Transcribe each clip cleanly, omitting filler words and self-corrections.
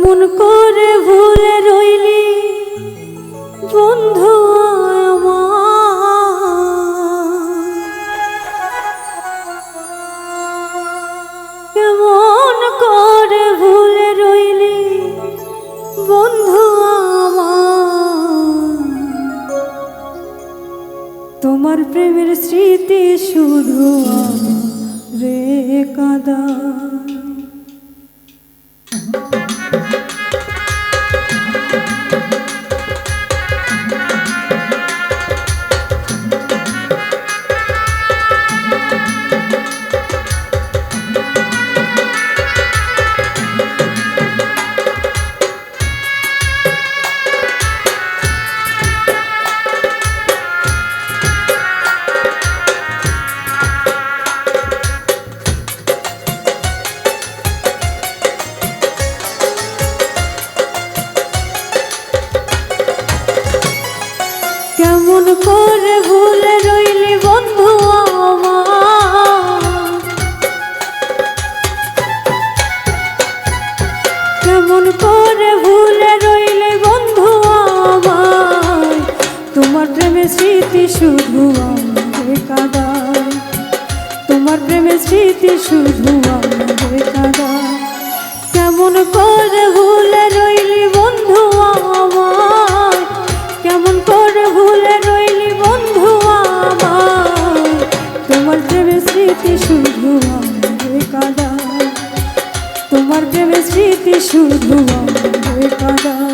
কেমন করে ভুলে রইলি বন্ধু কেমন করে ভুলে রইলি বন্ধু তোমার প্রেমের স্মৃতি শুধু রে কাদা কেমন করে ভুলে রইলি বন্ধু কেমন করে ভুলে রইলি বন্ধু তোমার প্রেমের স্মৃতি শুধু আমাকে কাঁদায় তোমার প্রেমের স্মৃতি শুধু আমাকে কাঁদায় কেমন করে ভুলে রইলি বন্ধু কেমন করে ভুলে রইলি বন্ধু তোমার প্রেমের স্মৃতি শুধু আমাকে কাঁদায় তোমার প্রেমের স্মৃতি শুধু আমাকে কাঁদায়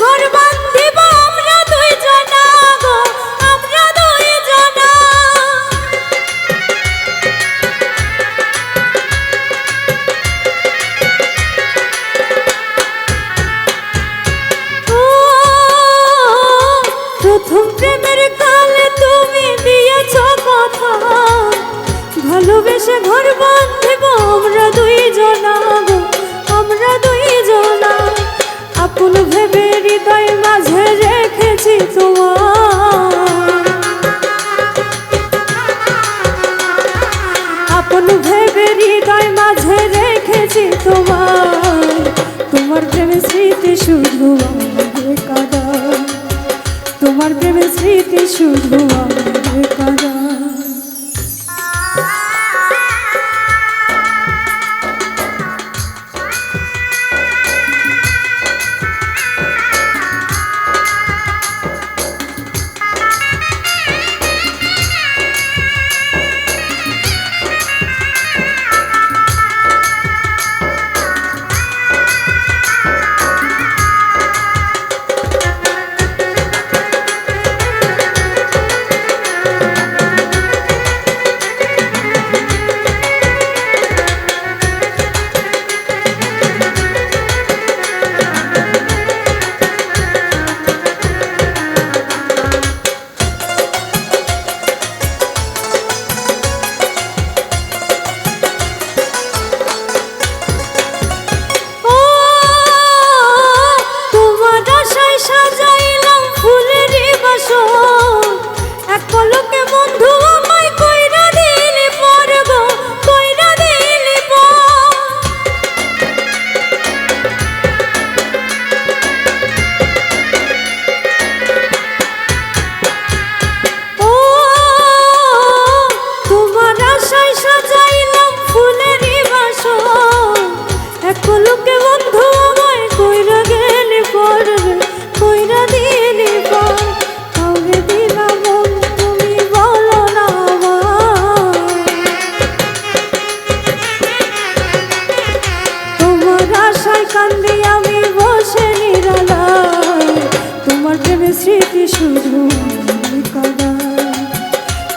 ঘর বাঁধিব আমরা দুই জনা গো আমরা দুই জনা প্রথম প্রেমের কালে তুমি দিয়েছ কথা ভালোবেসে ঘর বাঁধিব আমরা দুই জনা গো আমরা দুই জনা আপন ভেবে হৃদয় মাঝে রেখেছি তোমার আপন ভেবে হৃদয় মাঝে রেখেছি তোমার তোমার প্রেমের স্মৃতি শুধু আমাকে কাঁদায় তোমার প্রেমের স্মৃতি শুধু আমাকে কাঁদায়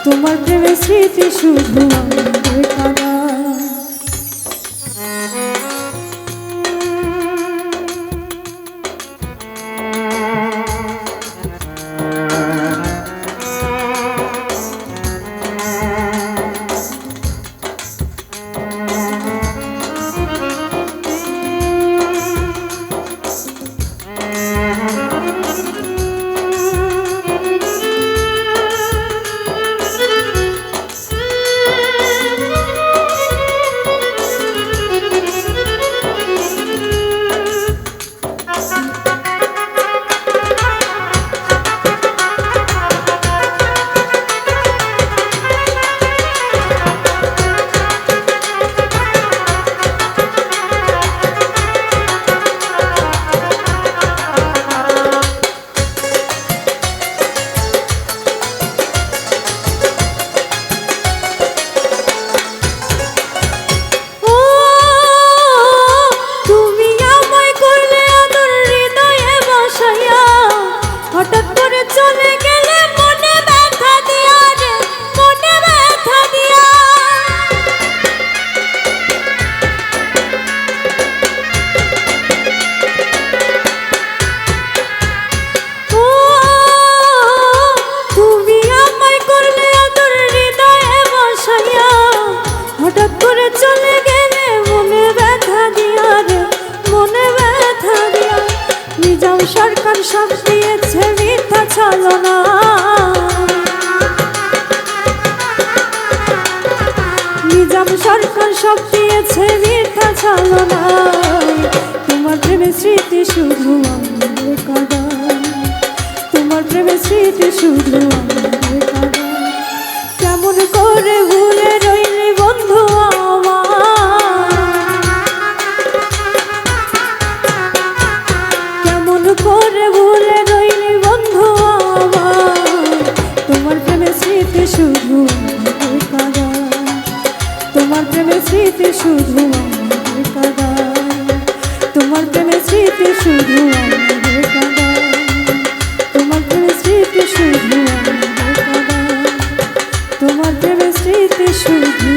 তোমার প্রেমের স্মৃতি শুধু আমাদের কানা। হঠাৎ করে চলে গেলে মনে ব্যথা দিয়া রে, মনে ব্যথা দিয়া। ও তুমি আমায় করলে আদর হৃদয়ে বসাইয়া, হঠাৎ করে চলে গেলে মনে ব্যথা দিয়া রে, মনে ব্যথা দিয়া। নিজাম সরকার সব দিয়েছে মিথ্যা ছলনা, নিজাম সরকার সব দিয়েছে মিথ্যা ছলনা। তোমার প্রেমের স্মৃতি শুধু আমাদের কাঁদা, তোমার প্রেমের স্মৃতি শুধু আমাদের কাঁদা। কেমন করে ভুলে রইলি বন্ধু করে ভুলে রইলি বন্ধু আমার। তোমার প্রেমের স্মৃতি শুধু আমাদের কাঁদা, তোমার প্রেমের স্মৃতি শুধু আমাদের কাঁদা, তোমার প্রেমের স্মৃতি শুধু আমাদের কাঁদা, তোমার প্রেমের স্মৃতি শুধু আমাদের কাঁদা, তোমার প্রেমের স্মৃতি শুধু